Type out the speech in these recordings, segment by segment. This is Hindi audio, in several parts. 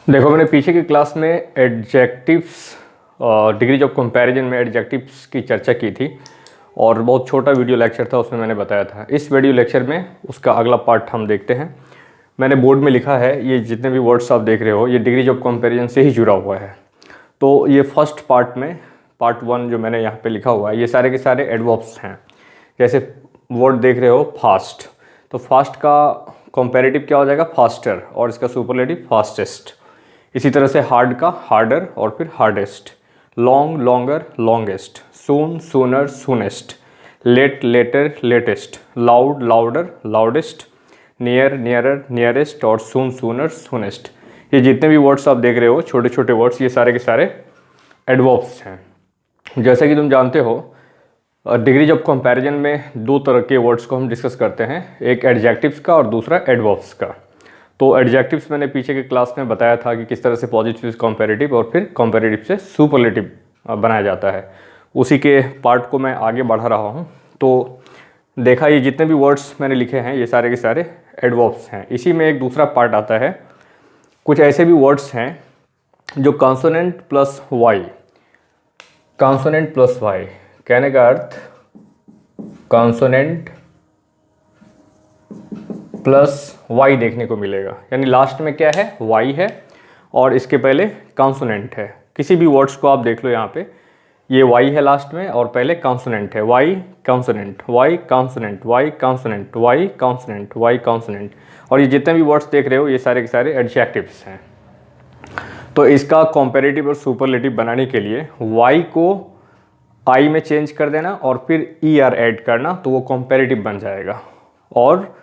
देखो, मैंने पीछे की क्लास में एडजेक्टिव्स, डिग्रीज ऑफ कंपैरिजन में एडजेक्टिव्स की चर्चा की थी और बहुत छोटा वीडियो लेक्चर था, उसमें मैंने बताया था। इस वीडियो लेक्चर में उसका अगला पार्ट हम देखते हैं। मैंने बोर्ड में लिखा है, ये जितने भी वर्ड्स आप देख रहे हो ये डिग्रीज ऑफ कंपैरिजन से ही जुड़ा हुआ है। तो ये फर्स्ट पार्ट में, पार्ट 1 जो मैंने यहाँ पे लिखा हुआ है, ये सारे के सारे एडवर्ब्स हैं। जैसे वर्ड देख रहे हो फास्ट, तो फास्ट का कंपैरेटिव क्या हो जाएगा? फास्टर, और इसका सुपरलेटिव फास्टेस्ट। इसी तरह से हार्ड का हार्डर और फिर hardest. Long, longer, longest. Soon, sooner, soonest. Late, later, latest. Loud, louder, loudest. Near, nearer, nearest और सून, सूनर, सूनेस्ट। ये जितने भी वर्ड्स आप देख रहे हो, छोटे छोटे वर्ड्स, ये सारे के सारे एडवर्ब्स हैं। जैसे कि तुम जानते हो, डिग्रीज ऑफ कंपैरिजन में दो तरह के वर्ड्स को हम डिस्कस करते हैं, एक एडजेक्टिव्स का और दूसरा एडवर्ब्स का। तो एडजेक्टिव्स मैंने पीछे के क्लास में बताया था कि किस तरह से पॉजिटिव से कंपैरेटिव और फिर कंपैरेटिव से सुपरलेटिव बनाया जाता है। उसी के पार्ट को मैं आगे बढ़ा रहा हूँ। तो देखा, ये जितने भी वर्ड्स मैंने लिखे हैं ये सारे के सारे एडवर्ब्स हैं। इसी में एक दूसरा पार्ट आता है, कुछ ऐसे भी वर्ड्स हैं जो consonant plus Y, consonant plus Y कहने का अर्थ कॉन्सोनेंट प्लस वाई देखने को मिलेगा। यानी लास्ट में क्या है? वाई है और इसके पहले कॉन्सोनेंट है। किसी भी वर्ड्स को आप देख लो, यहाँ पे ये वाई है लास्ट में और पहले कॉन्सोनेंट है। Y consonant, Y consonant, Y consonant, Y consonant, Y consonant. और ये जितने भी वर्ड्स देख रहे हो ये सारे के सारे एडजेक्टिव्स हैं। तो इसका कंपैरेटिव और सुपरलेटिव बनाने के लिए वाई को आई में चेंज कर देना और फिर ई आर ऐड करना, तो वो कंपैरेटिव बन जाएगा। और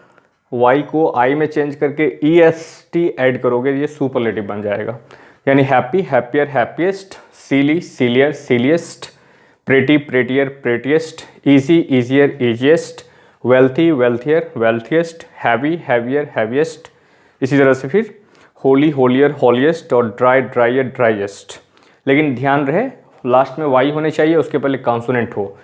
y को i में चेंज करके est ऐड करोगे, ये सुपरलेटिव बन जाएगा। यानी happy, happier, happiest. Silly, sillier, silliest. Pretty, prettier, prettiest. Easy, easier, easiest. Wealthy, wealthier, wealthiest. Heavy, heavier, heaviest. इसी तरह से फिर होली, होलियर, होलिएस्ट और ड्राई, ड्राइयर, ड्राइएस्ट। लेकिन ध्यान रहे, लास्ट में y होने चाहिए, उसके पहले कॉन्सोनेंट हो।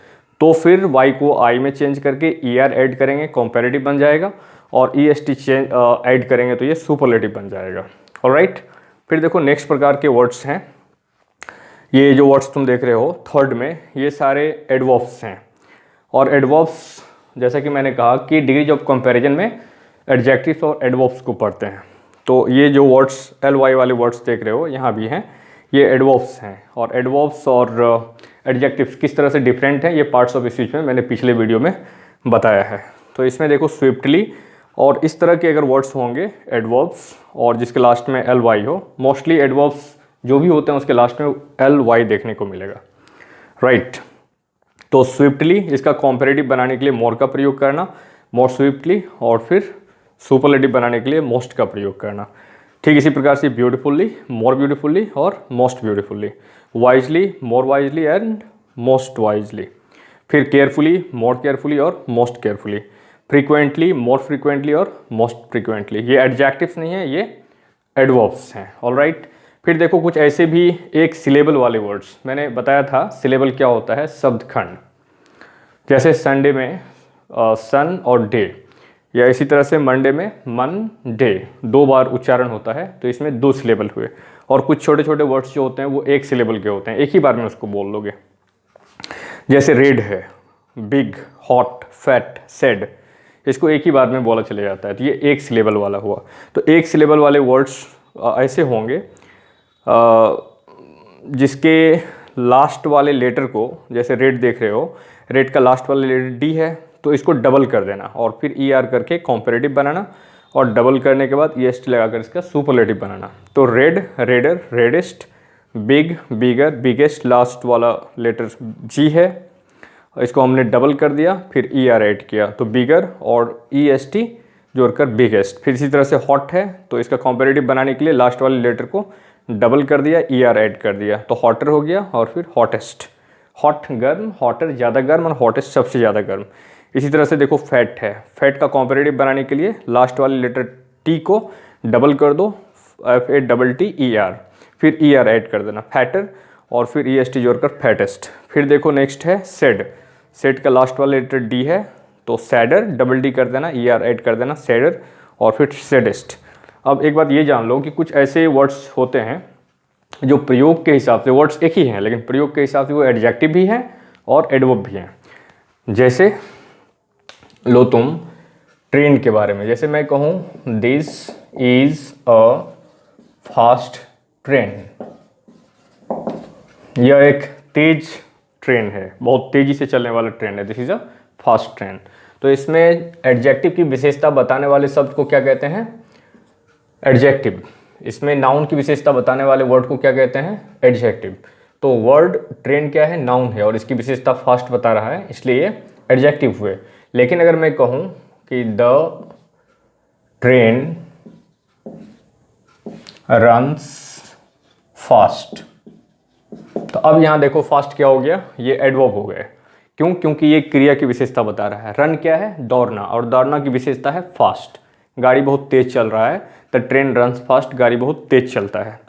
तो फिर y को i में चेंज करके er ऐड करेंगे, कंपैरेटिव बन जाएगा। और est चेंज ऐड करेंगे तो ये सुपरलेटिव बन जाएगा। ऑलराइट, फिर देखो नेक्स्ट प्रकार के वर्ड्स हैं। ये जो वर्ड्स तुम देख रहे हो थर्ड में, ये सारे एडवर्ब्स हैं। और एडवर्ब्स, जैसा कि मैंने कहा कि डिग्रीज ऑफ कंपैरिजन में एडजेक्टिव्स और एडवर्ब्स को पढ़ते हैं। तो ये जो वर्ड्स ly वाले वर्ड्स देख रहे हो यहाँ भी हैं, ये एडवर्ब्स हैं। और एडवर्ब्स और एडजेक्टिव्स किस तरह से डिफरेंट हैं, ये पार्ट्स ऑफ स्पीच में मैंने पिछले वीडियो में बताया है। तो इसमें देखो स्विफ्टली और इस तरह के अगर वर्ड्स होंगे एडवर्ब्स और जिसके लास्ट में ly हो, मोस्टली एडवर्ब्स जो भी होते हैं उसके लास्ट में ly देखने को मिलेगा। राइट, तो स्विफ्टली, इसका कंपैरेटिव बनाने के लिए मोर का प्रयोग करना, मोर स्विफ्टली, और फिर सुपरलेटिव बनाने के लिए मोस्ट का प्रयोग करना। ठीक इसी प्रकार से ब्यूटीफुल्ली, मोर ब्यूटीफुल्ली और most beautifully. Wisely, more wisely and most wisely. फिर केयरफुली, मोर केयरफुली और most carefully. Frequently, more frequently और मोस्ट फ्रीक्वेंटली। ये एडजेक्टिव्स नहीं है, ये एडवर्ब्स हैं। ऑलराइट, फिर देखो कुछ ऐसे भी एक सिलेबल वाले वर्ड्स, मैंने बताया था सिलेबल क्या होता है, शब्द खंड। जैसे संडे में सन और डे, या इसी तरह से मंडे में मन डे, 2 बार उच्चारण होता है तो इसमें 2 सिलेबल हुए। और कुछ छोटे छोटे वर्ड्स जो होते हैं वो 1 सिलेबल के होते हैं, एक ही बार में उसको बोल लोगे। जैसे रेड है, बिग, हॉट, फैट, सेड, इसको एक ही बार में बोला चले जाता है, तो ये 1 सिलेबल वाला हुआ। तो 1 सिलेबल वाले वर्ड्स ऐसे होंगे जिसके लास्ट वाले लेटर को, जैसे रेड देख रहे हो, रेड का लास्ट वाला लेटर डी है तो इसको डबल कर देना और फिर ई आर करके कॉम्पैरेटिव बनाना, और डबल करने के बाद est लगाकर इसका सुपरलेटिव बनाना। तो रेड, रेडर, रेडेस्ट। बिग, बिगर, बिगेस्ट, लास्ट वाला लेटर जी है, इसको हमने डबल कर दिया, फिर ई आर ऐड किया तो बिगर, और est जोड़कर बिगेस्ट। फिर इसी तरह से हॉट है तो इसका कॉम्पैरेटिव बनाने के लिए लास्ट वाले लेटर को डबल कर दिया, ई आर ऐड कर दिया तो हॉटर हो गया, और फिर हॉटेस्ट। हॉट गर्म, हॉटर ज़्यादा गर्म, और हॉटेस्ट सबसे ज़्यादा गर्म। इसी तरह से देखो फैट है, फैट का कॉम्पैरेटिव बनाने के लिए लास्ट वाले लेटर टी को डबल कर दो, FATTER, फिर ई आर ऐड कर देना, फैटर, और फिर est जोड़कर फैटेस्ट। फिर देखो नेक्स्ट है सेड, सेड का लास्ट वाला लेटर डी है तो सैडर, डबल डी कर देना, ई आर ऐड कर देना, सैडर, और फिर सेडेस्ट। अब एक बात ये जान लो कि कुछ ऐसे वर्ड्स होते हैं जो प्रयोग के हिसाब से, वर्ड्स एक ही हैं लेकिन प्रयोग के हिसाब से वो एडजेक्टिव भी हैं और एडवर्ब भी हैं। जैसे लो तुम ट्रेन के बारे में, जैसे मैं कहूँ this is a fast train, यह एक तेज ट्रेन है, बहुत तेजी से चलने वाला ट्रेन है, this is a fast train. तो इसमें एडजेक्टिव की विशेषता बताने वाले शब्द को क्या कहते हैं? एडजेक्टिव। इसमें नाउन की विशेषता बताने वाले वर्ड को क्या कहते हैं? एडजेक्टिव। तो वर्ड ट्रेन क्या है? नाउन है और इसकी विशेषता फास्ट बता रहा है, इसलिए ये एडजेक्टिव हुए। लेकिन अगर मैं कहूँ कि द ट्रेन रन्स फास्ट, तो अब यहाँ देखो फास्ट क्या हो गया? ये एडवर्ब हो गए। क्यों? क्योंकि ये क्रिया की विशेषता बता रहा है। रन क्या है? दौड़ना, और दौड़ना की विशेषता है फास्ट। गाड़ी बहुत तेज चल रहा है, द ट्रेन रन्स फास्ट, गाड़ी बहुत तेज चलता है।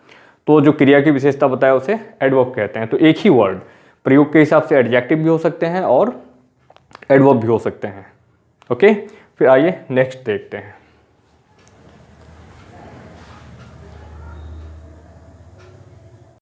तो जो क्रिया की विशेषता बताया उसे एडवर्ब कहते हैं। तो एक ही वर्ड प्रयोग के हिसाब से एडजेक्टिव भी हो सकते हैं और एडवर्ब भी हो सकते हैं। ओके, फिर आइए नेक्स्ट देखते हैं।